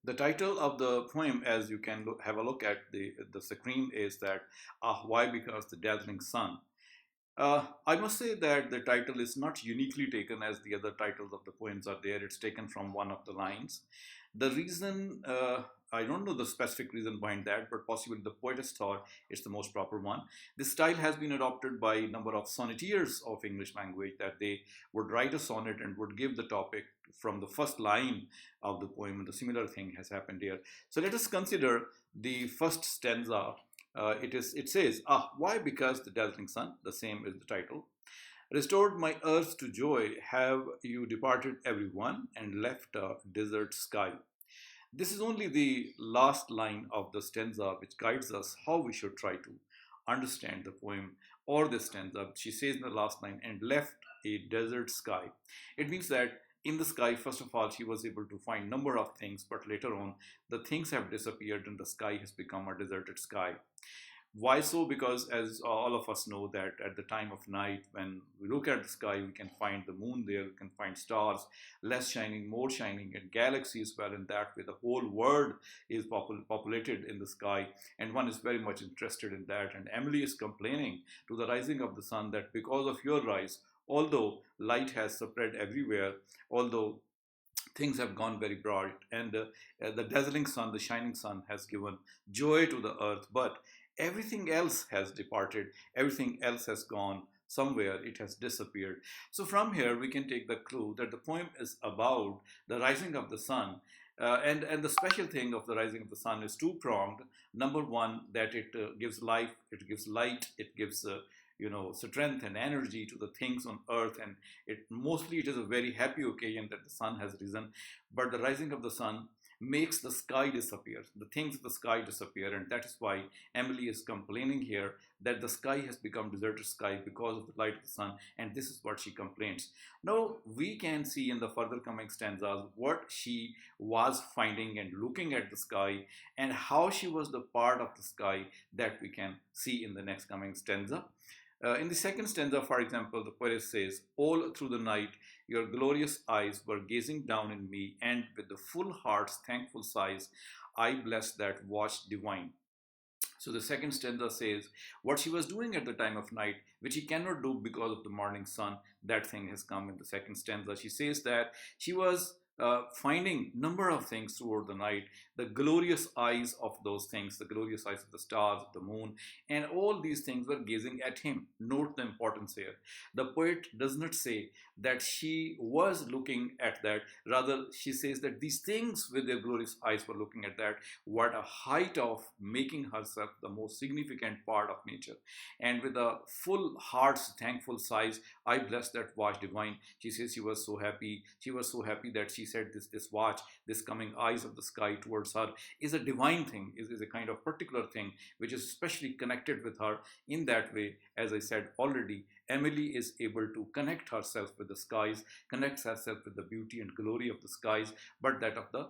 The title of the poem, as you can have a look at the screen, is that Why? Because the Dazzling Sun. I must say that the title is not uniquely taken as the other titles of the poems are there. It's taken from one of the lines. The reason, I don't know the specific reason behind that, but possibly the poetess thought it's the most proper one. This style has been adopted by a number of sonneteers of English language, that they would write a sonnet and would give the topic from the first line of the poem, and the similar thing has happened here. So let us consider the first stanza. It says, why? Because the dazzling sun, the same is the title, restored my earth to joy, have you departed everyone and left a desert sky. This is only the last line of the stanza which guides us how we should try to understand the poem or the stanza. She says in the last line, and left a desert sky. It means that in the sky, first of all, she was able to find number of things, but later on, the things have disappeared and the sky has become a deserted sky. Why so? Because as all of us know that at the time of night, when we look at the sky, we can find the moon there, we can find stars, less shining, more shining, and galaxies. Well, in that way, the whole world is populated in the sky, and one is very much interested in that. And Emily is complaining to the rising of the sun that because of your rise, although light has spread everywhere, although things have gone very bright, and the dazzling sun, the shining sun, has given joy to the earth, but everything else has departed, everything else has gone somewhere, it has disappeared. So from here we can take the clue that the poem is about the rising of the sun. And the special thing of the rising of the sun is two-pronged. Number one, that it gives life, it gives light, it gives strength and energy to the things on earth, and it is a very happy occasion that the sun has risen. But the rising of the sun makes the sky disappear, the things of the sky disappear, and that is why Emily is complaining here that the sky has become deserted sky because of the light of the sun, and this is what she complains. Now we can see in the further coming stanzas what she was finding and looking at the sky, and how she was the part of the sky, that we can see in the next coming stanza. In the second stanza, for example, the poet says, all through the night, your glorious eyes were gazing down in me, and with the full heart's thankful sighs, I bless that watch divine. So the second stanza says what she was doing at the time of night, which she cannot do because of the morning sun, that thing has come in the second stanza. She says that she was finding number of things throughout the night, the glorious eyes of those things, the glorious eyes of the stars, of the moon, and all these things were gazing at him. Note the importance here. The poet does not say that she was looking at that, rather she says that these things with their glorious eyes were looking at that. What a height of making herself the most significant part of nature. And with a full heart's thankful sighs, I bless that watch divine. She says she was so happy. She was so happy that she said this watch, this coming eyes of the sky towards her, is a divine thing, is a kind of particular thing which is especially connected with her. In that way, as I said already, Emily is able to connect herself with the skies, connects herself with the beauty and glory of the skies, but that of the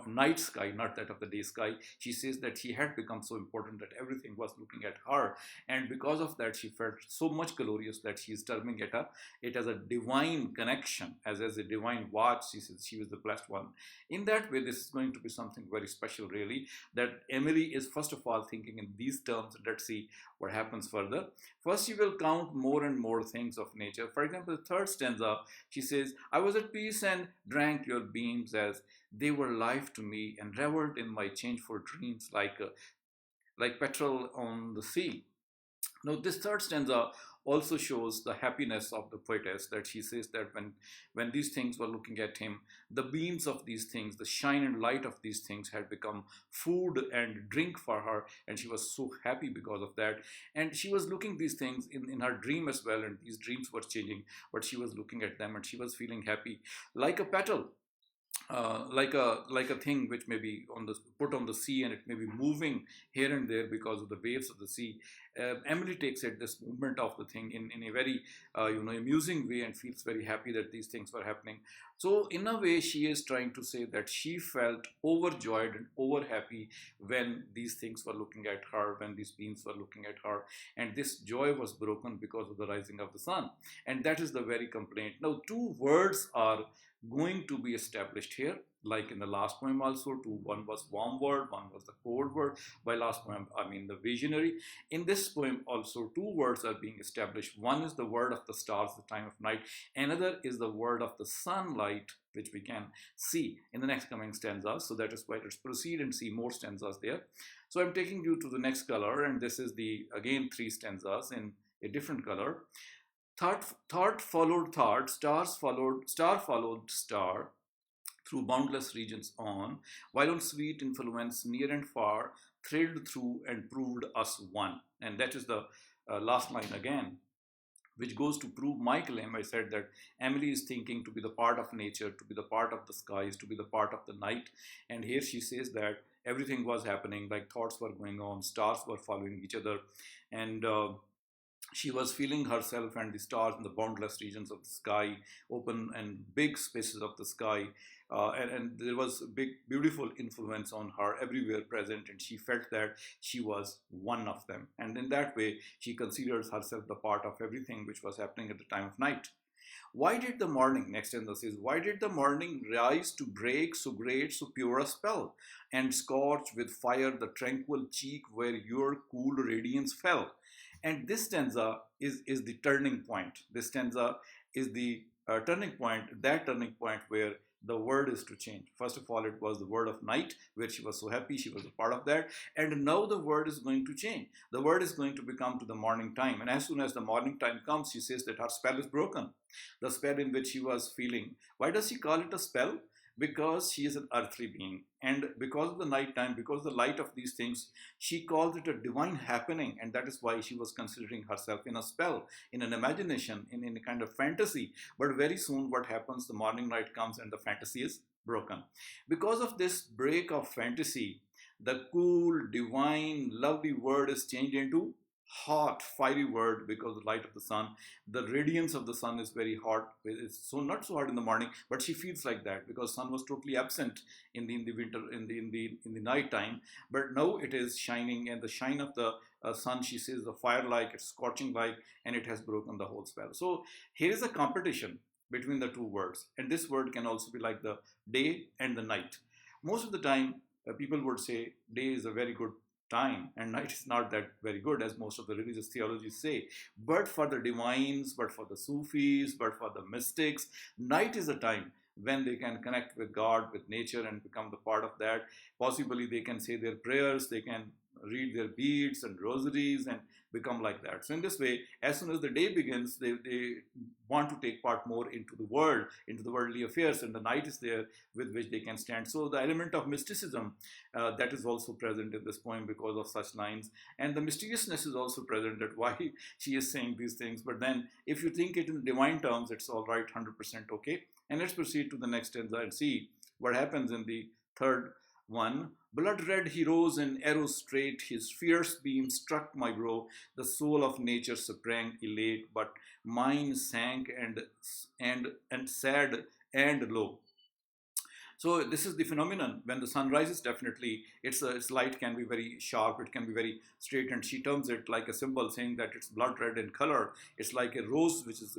night sky, not that of the day sky. She says that she had become so important that everything was looking at her, and because of that she felt so much glorious that she is terming it as a divine connection, as a divine watch. She says she was the blessed one. In that way, this is going to be something very special, really, that Emily is first of all thinking in these terms. Let's see what happens further. First, she will count more and more things of nature. For example, the third stanza, she says, I was at peace and drank your beams as they were life to me, and reveled in my changeful dreams like petrol on the sea. Now, this third stanza also shows the happiness of the poetess, that she says that when these things were looking at him, the beams of these things, the shine and light of these things had become food and drink for her, and she was so happy because of that. And she was looking these things in her dream as well, and these dreams were changing, but she was looking at them and she was feeling happy, like a petal, like a thing which may be put on the sea, and it may be moving here and there because of the waves of the sea. Emily takes it, this movement of the thing, in a very amusing way, and feels very happy that these things were happening. So in a way, she is trying to say that she felt overjoyed and over happy when these things were looking at her, when these beings were looking at her, and this joy was broken because of the rising of the sun. And that is the very complaint. Now, two words are going to be established here, like in the last poem also, two, one was warm word, one was the cold word. By last poem I mean the visionary. In this poem also two words are being established. One is the word of the stars, the time of night. Another is the word of the sunlight, which we can see in the next coming stanzas. So that is why let's proceed and see more stanzas there. So I'm taking you to the next color, and this is the again three stanzas in a different color. Thought followed thought, star followed star, through boundless regions on, while on sweet influence near and far, thrilled through and proved us one. And that is the last line again, which goes to prove my claim. I said that Emily is thinking to be the part of nature, to be the part of the skies, to be the part of the night. And here she says that everything was happening, like thoughts were going on, stars were following each other, and she was feeling herself and the stars in the boundless regions of the sky, open and big spaces of the sky. And there was a big, beautiful influence on her everywhere present, and she felt that she was one of them. And in that way, she considers herself the part of everything which was happening at the time of night. Why did the morning, next stanza says, why did the morning rise to break so great, so pure a spell, and scorch with fire the tranquil cheek where your cool radiance fell? And this stanza is the turning point. This stanza is the turning point, that turning point where the word is to change. First of all, it was the word of night, where she was so happy, she was a part of that. And now the word is going to change. The word is going to become to the morning time. And as soon as the morning time comes, she says that her spell is broken. The spell in which she was feeling. Why does she call it a spell? Because she is an earthly being, and because of the night time, because of the light of these things, she calls it a divine happening, and that is why she was considering herself in a spell, in an imagination, in a kind of fantasy. But very soon what happens, the morning light comes and the fantasy is broken. Because of this break of fantasy, the cool, divine, lovely word is changed into hot, fiery word, because the light of the sun, the radiance of the sun is very hot. It's so not so hot in the morning, but she feels like that because sun was totally absent in the winter, in the night time. But now it is shining, and the shine of the sun, she says, the fire like, it's scorching like, and it has broken the whole spell. So here is a competition between the two words, and this word can also be like the day and the night. Most of the time, people would say day is a very good time and night is not that very good, as most of the religious theologies say. But for the divines, but for the Sufis, but for the mystics, night is a time when they can connect with God, with nature, and become the part of that. Possibly they can say their prayers, they can read their beads and rosaries and become like that. So in this way, as soon as the day begins, they want to take part more into the world, into the worldly affairs, and the night is there with which they can stand. So the element of mysticism, that is also present in this poem because of such lines. And the mysteriousness is also present, that why she is saying these things. But then if you think it in divine terms, it's all right, 100% okay. And let's proceed to the next stanza and see what happens in the third one. Blood red he rose in arrow straight, his fierce beam struck my brow. The soul of nature sprang elate, but mine sank and sad and low. So this is the phenomenon. When the sun rises, definitely its light can be very sharp, it can be very straight, and she terms it like a symbol, saying that it's blood red in color. It's like a rose which is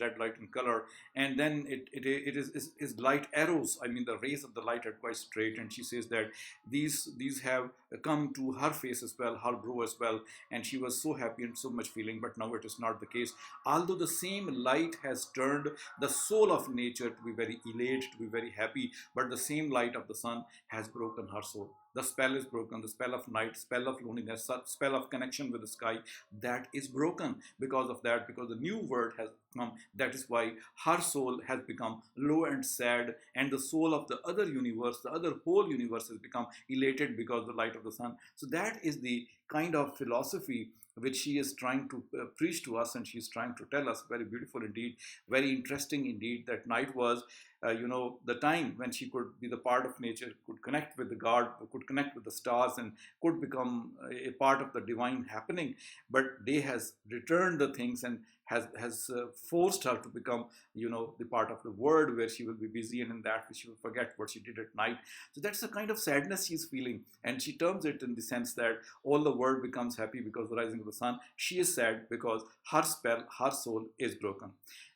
red light in color, and then it is light arrows. I mean, the rays of the light are quite straight, and she says that these have come to her face as well, her brow as well, and she was so happy and so much feeling. But now it is not the case. Although the same light has turned the soul of nature to be very elate, to be very happy, but the same light of the sun has broken her soul. The spell is broken, the spell of night, spell of loneliness, spell of connection with the sky, that is broken because of that, because the new word has come. That is why her soul has become low and sad, and the soul of the other universe, the other whole universe, has become elated because of the light of the sun. So that is the kind of philosophy which she is trying to preach to us, and she is trying to tell us. Very beautiful indeed, very interesting indeed, that night was the time when she could be the part of nature, could connect with the God, could connect with the stars, and could become a part of the divine happening. But day has returned the things and has forced her to become the part of the world where she will be busy, and in that she will forget what she did at night. So that's the kind of sadness she's feeling, and she terms it in the sense that all the world becomes happy because of the rising of the sun. She is sad because her spell, her soul is broken.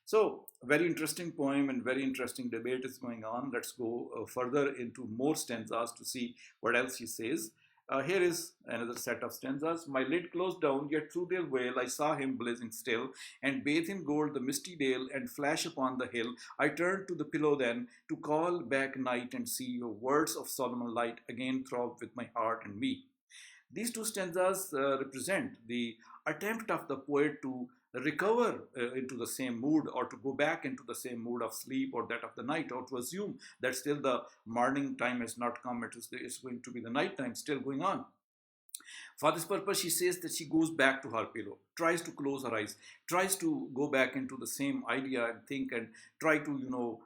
So, very interesting poem and very interesting debate is going on. Let's go further into more stanzas to see what else he says. Here is another set of stanzas. My lid closed down, yet through their veil I saw him blazing still, and bathe in gold the misty dale, and flash upon the hill. I turned to the pillow then to call back night and see your words of solemn light again throb with my heart and me. These two stanzas represent the attempt of the poet to recover into the same mood or to go back into the same mood of sleep or that of the night, or to assume that still the morning time has not come, it's going to be the night time still going on. For this purpose, she says that she goes back to her pillow, tries to close her eyes, tries to go back into the same idea and think and try to,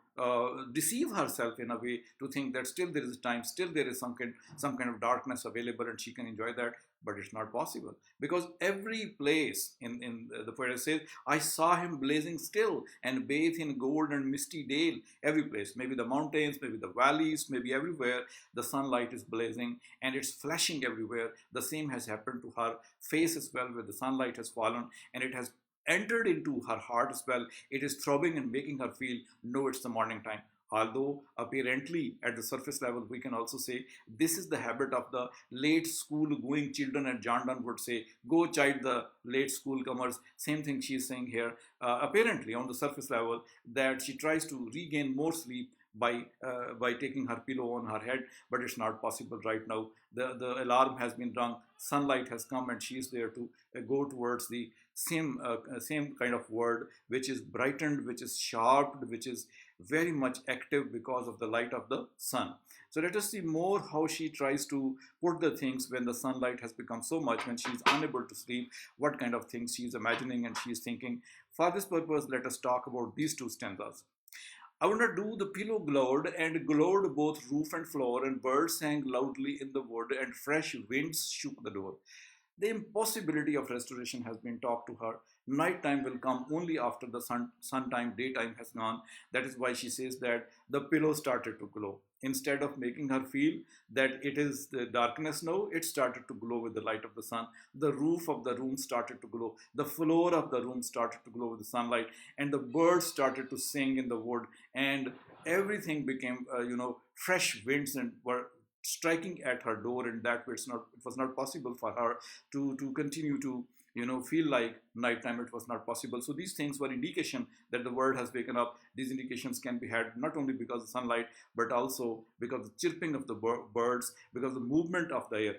deceive herself in a way to think that still there is time, still there is some kind of darkness available and she can enjoy that. But it's not possible because every place in the poet says, I saw him blazing still and bathe in gold and misty dale. Every place, maybe the mountains, maybe the valleys, maybe everywhere, the sunlight is blazing and it's flashing everywhere. The same has happened to her face as well, where the sunlight has fallen and it has entered into her heart as well. It is throbbing and making her feel, no, it's the morning time. Although apparently at the surface level, we can also say this is the habit of the late school going children, and John Donne would say, go chide the late school comers. Same thing she is saying here, apparently on the surface level, that she tries to regain more sleep by taking her pillow on her head, but it's not possible right now. The alarm has been rung, sunlight has come, and she is there to go towards the same kind of world, which is brightened, which is sharpened, which is very much active because of the light of the sun. So let us see more how she tries to put the things when the sunlight has become so much, when she is unable to sleep, what kind of things she is imagining and she is thinking. For this purpose, let us talk about these two stanzas. I would not do the pillow glowed, and glowed both roof and floor, and birds sang loudly in the wood, and fresh winds shook the door. The impossibility of restoration has been talked to her. Nighttime will come only after the sun time, daytime has gone. That is why she says that the pillow started to glow. Instead of making her feel that it is the darkness now, it started to glow with the light of the sun. The roof of the room started to glow. The floor of the room started to glow with the sunlight. And the birds started to sing in the wood. And everything became, fresh winds and were striking at her door, and that way it was not possible for her to continue to feel like nighttime. It was not possible. So these things were indication that the world has waken up. These indications can be had not only because of sunlight, but also because of the chirping of the birds, because of the movement of the air.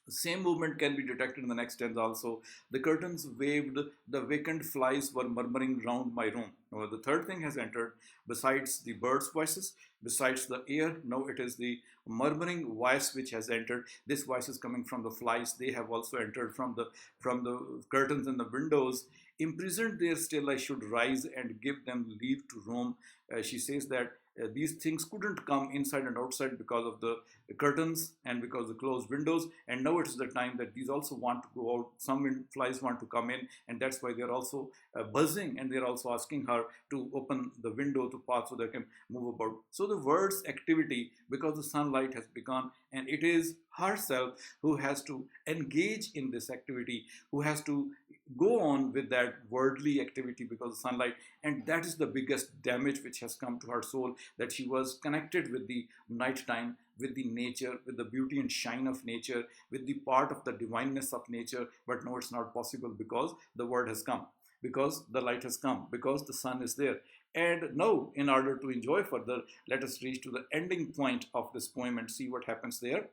The same movement can be detected in the next stanza also. The curtains waved, the vacant flies were murmuring round my room. Now, the third thing has entered, besides the birds' voices, besides the air. Now it is the murmuring voice which has entered. This voice is coming from the flies. They have also entered from the curtains and the windows. Imprisoned there still I should rise and give them leave to roam. She says that these things couldn't come inside and outside because of the curtains and because of the closed windows, and now it is the time that these also want to go out. Some flies want to come in, and that's why they're also buzzing, and they're also asking her to open the window to pass so they can move about. So the word's activity, because the sunlight has begun, and it is herself who has to engage in this activity, who has to go on with that worldly activity because of sunlight. And that is the biggest damage which has come to her soul, that she was connected with the nighttime, with the nature, with the beauty and shine of nature, with the part of the divineness of nature. But no, it's not possible because the word has come, because the light has come, because the sun is there. And now, in order to enjoy further, let us reach to the ending point of this poem and see what happens there.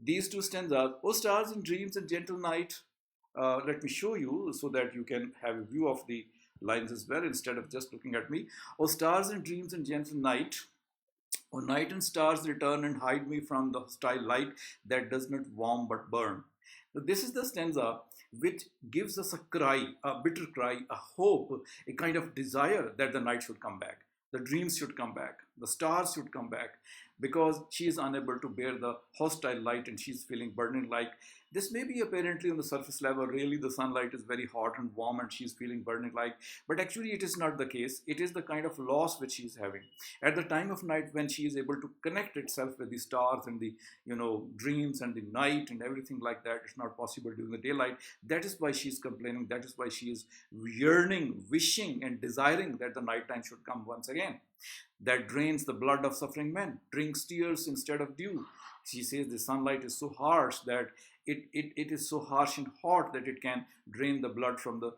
These two stanzas, O stars and dreams and gentle night. Let me show you so that you can have a view of the lines as well instead of just looking at me. O stars and dreams and gentle night. O night and stars return and hide me from the hostile light that does not warm but burn. So this is the stanza which gives us a cry, a bitter cry, a hope, a kind of desire that the night should come back. The dreams should come back. The stars should come back because she is unable to bear the hostile light and she's feeling burning like this may be apparently on the surface level really the sunlight is very hot and warm and she's feeling burning like, but actually it is not the case. It is the kind of loss which she's having at the time of night when she is able to connect itself with the stars and the dreams and the night and everything like that. It's not possible during the daylight. That is why she's complaining. That is why she is yearning, wishing and desiring that the nighttime should come once again. That drains the blood of suffering men, drinks tears instead of dew. She says the sunlight is so harsh that it is so harsh and hot that it can drain the blood from the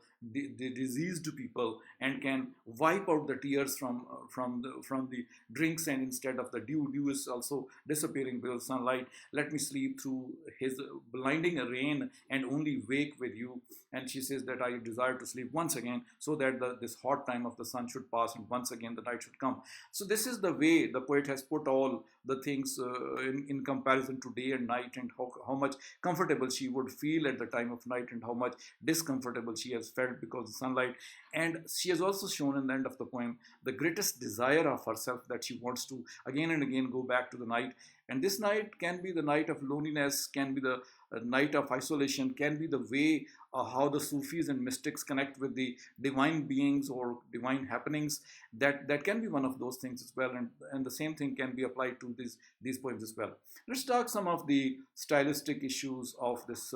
diseased people and can wipe out the tears from the drinks, and instead of the dew is also disappearing because sunlight. Let me sleep through his blinding rain and only wake with you. And she says that I desire to sleep once again so that this hot time of the sun should pass and once again the night should come. So this is the way the poet has put all the things in comparison to day and night, and how much comfortable she would feel at the time of night and how much discomfortable she has felt because of sunlight. And she has also shown in the end of the poem the greatest desire of herself, that she wants to again and again go back to the night. And this night can be the night of loneliness, can be the night of isolation, can be the way how the Sufis and mystics connect with the divine beings or divine happenings. That can be one of those things as well, and the same thing can be applied to these poems as well. Let's talk some of the stylistic issues of this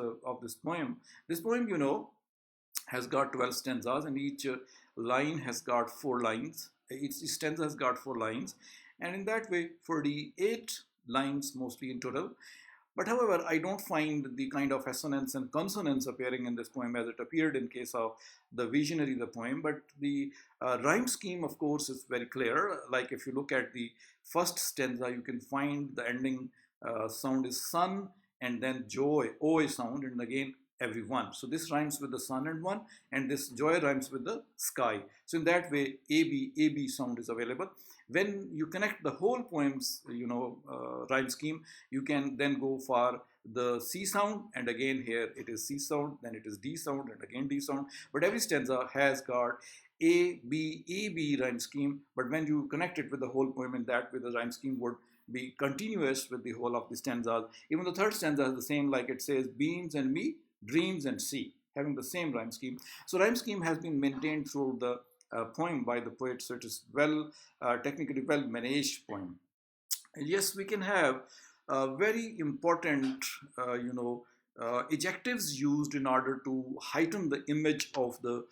poem. This poem, has got 12 stanzas, and each line has got 4 lines. Each stanza has got 4 lines, and in that way, 48 lines mostly in total. But however, I don't find the kind of assonance and consonance appearing in this poem as it appeared in case of the visionary, the poem. But the rhyme scheme, of course, is very clear. Like if you look at the first stanza, you can find the ending sound is sun, and then joy, O sound, and again everyone. So this rhymes with the sun and one, and this joy rhymes with the sky. So in that way, AB sound is available. When you connect the whole poem's rhyme scheme, you can then go for the C sound, and again here it is C sound, then it is D sound, and again D sound. But every stanza has got A B rhyme scheme. But when you connect it with the whole poem, in that way the rhyme scheme would be continuous with the whole of the stanzas. Even the third stanza is the same, like it says beams and me, dreams and sea, having the same rhyme scheme. So rhyme scheme has been maintained through the poem by the poet, so it is technically well managed poem. Yes, we can have very important, adjectives used in order to heighten the image of the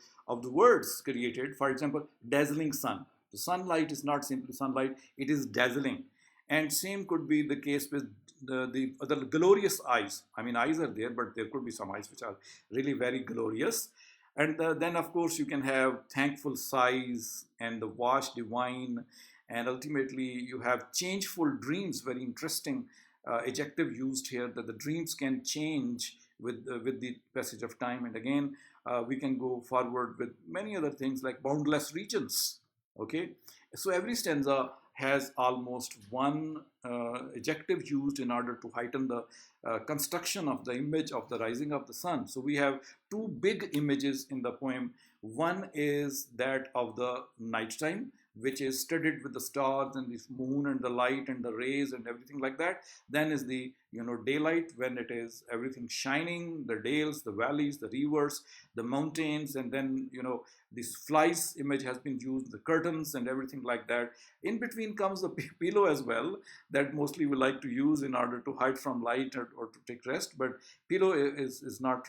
words created. For example, dazzling sun. The sunlight is not simply sunlight; it is dazzling. And same could be the case with the other glorious eyes. I mean, eyes are there, but there could be some eyes which are really very glorious. And then, of course, you can have thankful sighs and the wash divine. And ultimately, you have changeful dreams, very interesting adjective used here, that the dreams can change with the passage of time. And again, we can go forward with many other things like boundless regions. Okay, so every stanza has almost one adjective used in order to heighten the construction of the image of the rising of the sun. So we have 2 big images in the poem. One is that of the nighttime, which is studded with the stars and the moon and the light and the rays and everything like that. Then is the daylight, when it is everything shining, the dales, the valleys, the rivers, the mountains, and then this flies image has been used, the curtains and everything like that. In between comes the pillow as well, that mostly we like to use in order to hide from light or to take rest, but pillow is not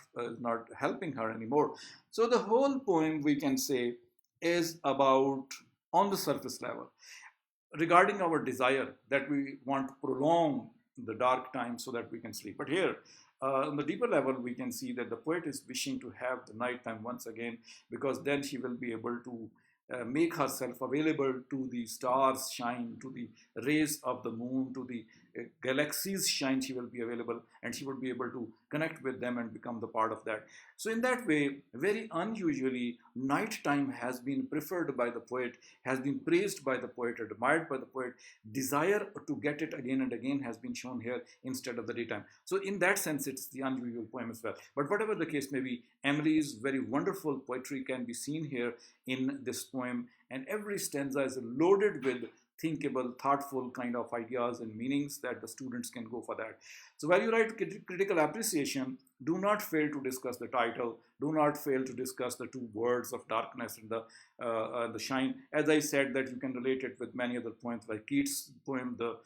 helping her anymore. So the whole poem, we can say, is about, on the surface level, regarding our desire that we want to prolong the dark time so that we can sleep. But here, on the deeper level, we can see that the poet is wishing to have the night time once again, because then she will be able to make herself available to the stars shine, to the rays of the moon, to the galaxies shine. She will be available and she will be able to connect with them and become the part of that. So in that way, very unusually, nighttime has been preferred by the poet, has been praised by the poet, admired by the poet. Desire to get it again and again has been shown here instead of the daytime. So in that sense, it's the unusual poem as well. But whatever the case may be, Emily's very wonderful poetry can be seen here in this poem, and every stanza is loaded with thinkable, thoughtful kind of ideas and meanings that the students can go for that. So while you write critical appreciation, do not fail to discuss the title. Do not fail to discuss the two words of darkness and the shine. As I said, that you can relate it with many other poems like Keats' poem, the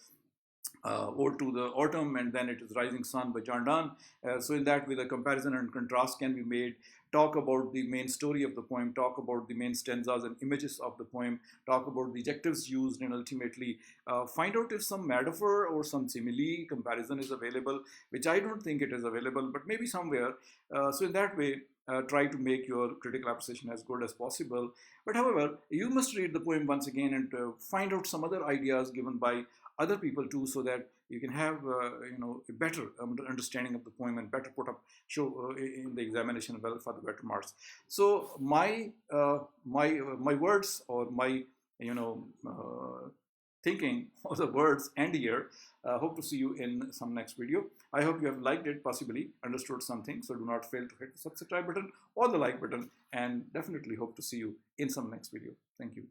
Ode to the Autumn, and then it is Rising Sun by John Donne. So in that way, the comparison and contrast can be made. Talk about the main story of the poem, talk about the main stanzas and images of the poem, talk about the adjectives used, and ultimately find out if some metaphor or some simile comparison is available, which I don't think it is available, but maybe somewhere. So in that way, try to make your critical appreciation as good as possible. But however, you must read the poem once again and find out some other ideas given by other people too, so that you can have a better understanding of the poem and better put up show in the examination well for the better marks. So my words or my thinking or the words end here. Hope to see you in some next video. I hope you have liked it, possibly understood something. So do not fail to hit the subscribe button or the like button, and definitely hope to see you in some next video. Thank you.